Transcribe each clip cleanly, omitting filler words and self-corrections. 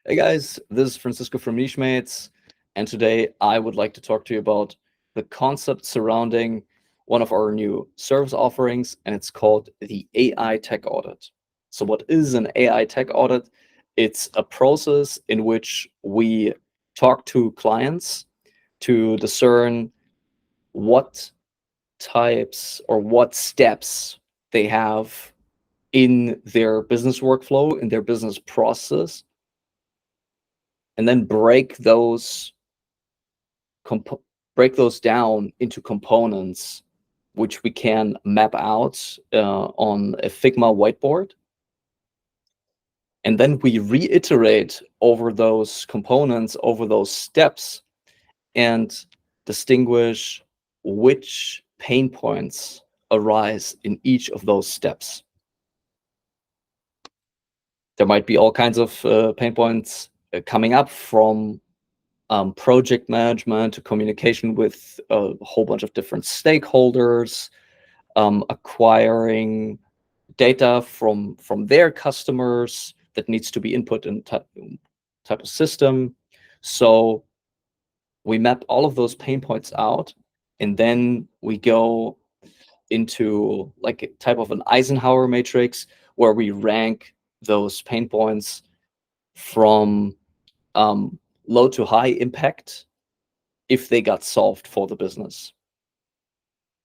Hey guys, this is Francisco from Nichemates, and today I would like to talk to you about the concept surrounding one of our new service offerings, and it's called the AI Tech Audit. So what is an AI Tech Audit? It's a process in which we talk to clients to discern what types or what steps they have in their business workflow, in their business process, and then break those down into components which we can map out on a Figma whiteboard. And then we reiterate over those components, over those steps, and distinguish which pain points arise in each of those steps. There might be all kinds of pain points coming up, from project management to communication with a whole bunch of different stakeholders, acquiring data from their customers that needs to be input in type of system. So we map all of those pain points out, and then we go into like a type of an Eisenhower matrix where we rank those pain points from low to high impact if they got solved for the business.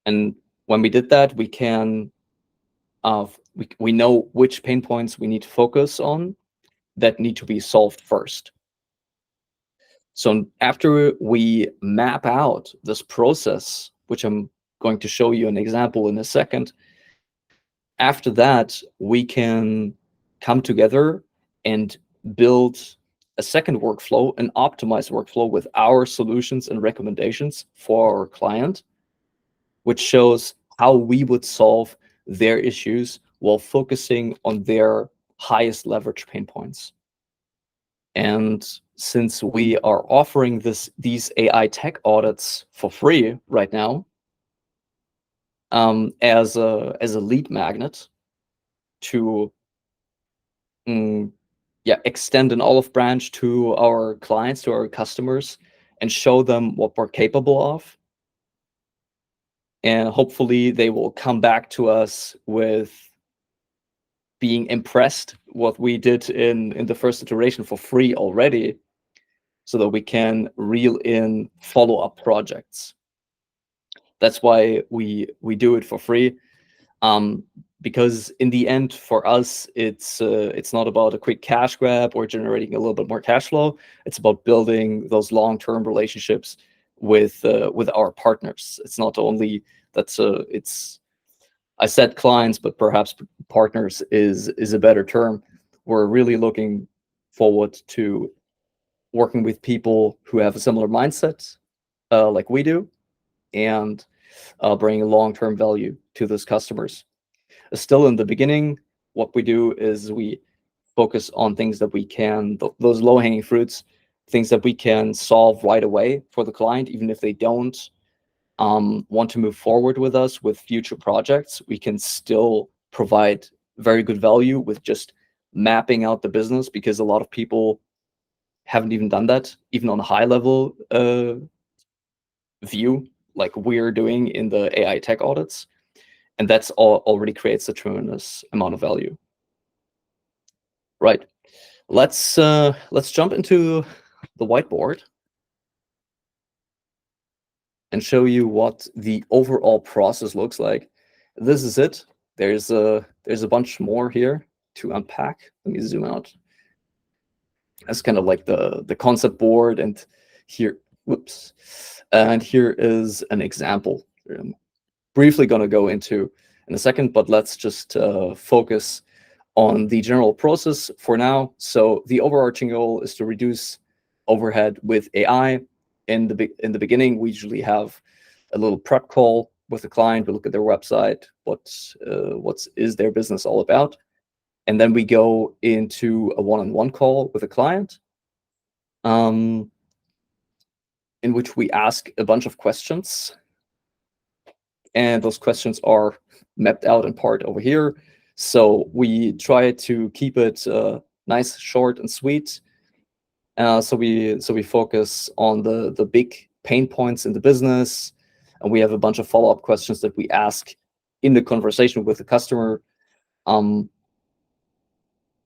And when we did that, we can we know which pain points we need to focus on that need to be solved first. So after we map out this process, which I'm going to show you an example in a second, after that, we can come together and build a second workflow, an optimized workflow with our solutions and recommendations for our client, which shows how we would solve their issues while focusing on their highest leverage pain points. And since we are offering these AI tech audits for free right now, as a lead magnet to extend an olive branch to our clients, to our customers, and show them what we're capable of. And hopefully they will come back to us with being impressed what we did in the first iteration for free already, so that we can reel in follow-up projects. That's why we do it for free. Because in the end, for us, it's not about a quick cash grab or generating a little bit more cash flow. It's about building those long-term relationships with our partners. It's not only I said clients, but perhaps partners is a better term. We're really looking forward to working with people who have a similar mindset like we do, and bringing long-term value to those customers. Still in the beginning, what we do is we focus on things that we can, those low-hanging fruits, things that we can solve right away for the client, even if they don't want to move forward with us with future projects. We can still provide very good value with just mapping out the business, because a lot of people haven't even done that, even on a high level view, like we're doing in the AI tech audits. And that's already creates a tremendous amount of value. Right. Let's jump into the whiteboard and show you what the overall process looks like. This is it. There's a bunch more here to unpack. Let me zoom out. That's kind of like the concept board, and here, whoops, and here is an example. I'm briefly going to go into in a second, but let's just focus on the general process for now. So the overarching goal is to reduce overhead with AI. In the beginning, we usually have a little prep call with the client. We look at their website, what is their business all about, and then we go into a one-on-one call with a client, in which we ask a bunch of questions, and those questions are mapped out in part over here. So we try to keep it nice, short, and sweet. So we focus on the big pain points in the business, and we have a bunch of follow-up questions that we ask in the conversation with the customer.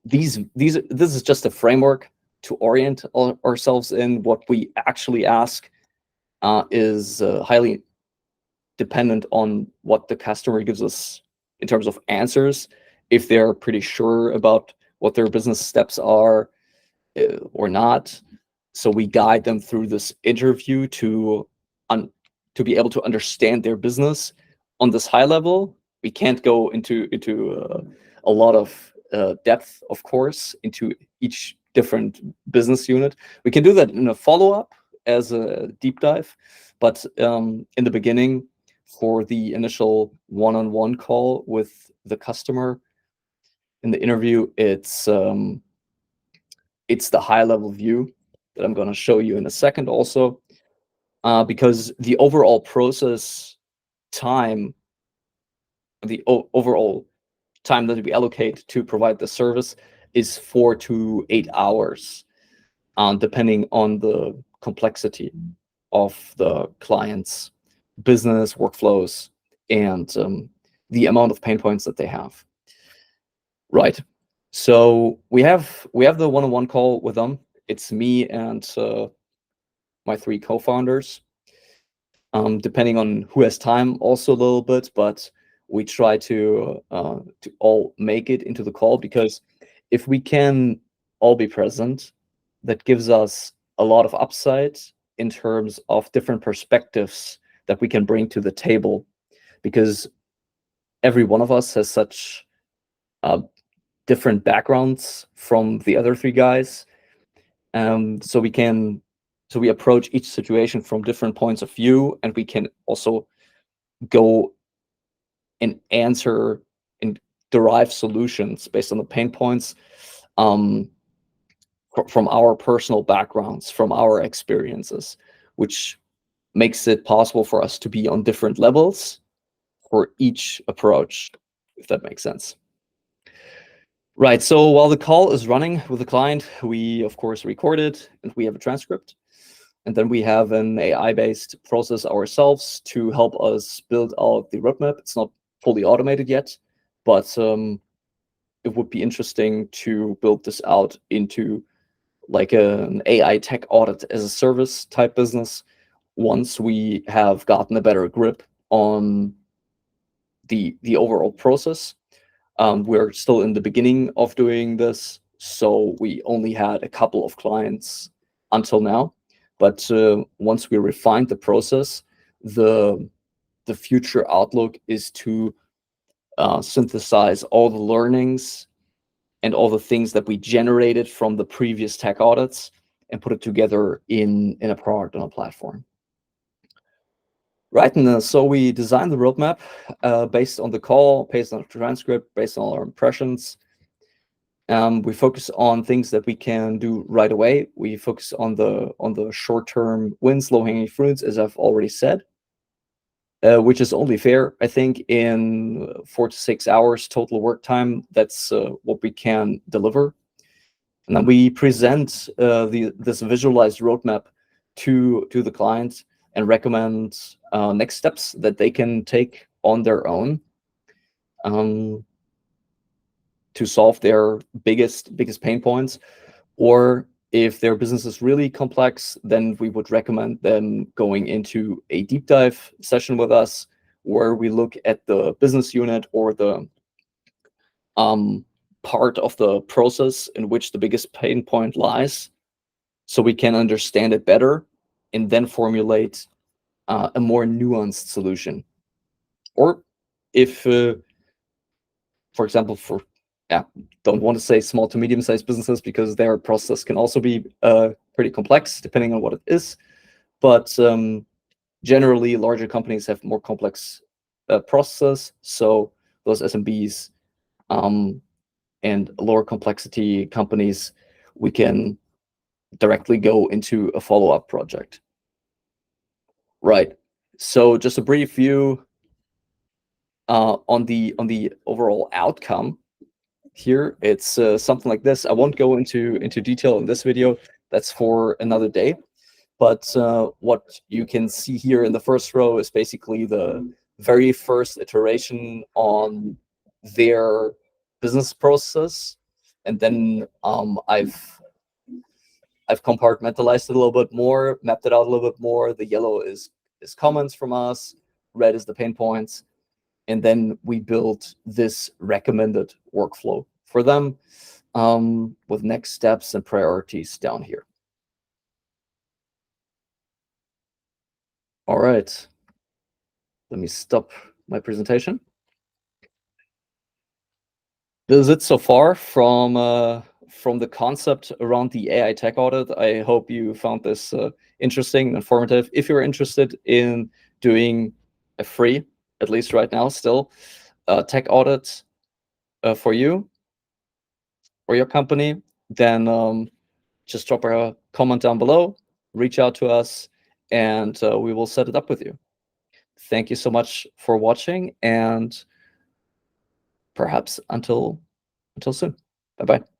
This is just a framework to orient ourselves in. What we actually ask is highly dependent on what the customer gives us in terms of answers. If they're pretty sure about what their business steps are or not. So we guide them through this interview to be able to understand their business on this high level. We can't go into a lot of depth, of course, into each different business unit. We can do that in a follow-up as a deep dive, but in the beginning, for the initial one-on-one call with the customer in the interview, it's the high-level view that I'm going to show you in a second also, because the overall process time, the overall time that we allocate to provide the service is 4 to 8 hours, depending on the complexity of the client's business workflows and the amount of pain points that they have. Right. So we have the one-on-one call with them. It's me and my 3 co-founders, depending on who has time also a little bit, but we try to all make it into the call, because if we can all be present, that gives us a lot of upside in terms of different perspectives that we can bring to the table, because every one of us has such different backgrounds from the other 3 guys. So we approach each situation from different points of view, and we can also go and answer and derive solutions based on the pain points from our personal backgrounds, from our experiences, which makes it possible for us to be on different levels for each approach, if that makes sense. Right, so while the call is running with the client, we of course record it and we have a transcript. And then we have an AI-based process ourselves to help us build out the roadmap. It's not fully automated yet, but it would be interesting to build this out into like an AI tech audit as a service type business once we have gotten a better grip on the overall process. We're still in the beginning of doing this, so we only had a couple of clients until now. But once we refined the process, the future outlook is to synthesize all the learnings and all the things that we generated from the previous tech audits and put it together in a product on a platform. Right, and so we designed the roadmap based on the call, based on the transcript, based on our impressions. We focus on things that we can do right away. We focus on the short-term wins, low-hanging fruits, as I've already said, which is only fair, I think, in 4 to 6 hours total work time. That's what we can deliver. And then we present this visualized roadmap to the client and recommend next steps that they can take on their own to solve their biggest pain points. Or if their business is really complex, then we would recommend them going into a deep dive session with us, where we look at the business unit or the part of the process in which the biggest pain point lies, so we can understand it better and then formulate a more nuanced solution. Or if, for example, don't want to say small to medium-sized businesses, because their process can also be pretty complex depending on what it is. But generally, larger companies have more complex processes. So those SMBs and lower complexity companies, we can directly go into a follow-up project. Right. So just a brief view on the overall outcome. Here it's something like this. I won't go into detail in this video, that's for another day. But what you can see here in the first row is basically the very first iteration on their business process. And then I've compartmentalized it a little bit more, mapped it out a little bit more. The yellow is comments from us, red is the pain points. And then we built this recommended workflow for them with next steps and priorities down here. All right. Let me stop my presentation. This is it so far from the concept around the AI Tech Audit. I hope you found this interesting and informative. If you're interested in doing a free, at least right now still, tech audit for you or your company, then just drop a comment down below, reach out to us, and we will set it up with you. Thank you so much for watching, and perhaps until soon. Bye-bye.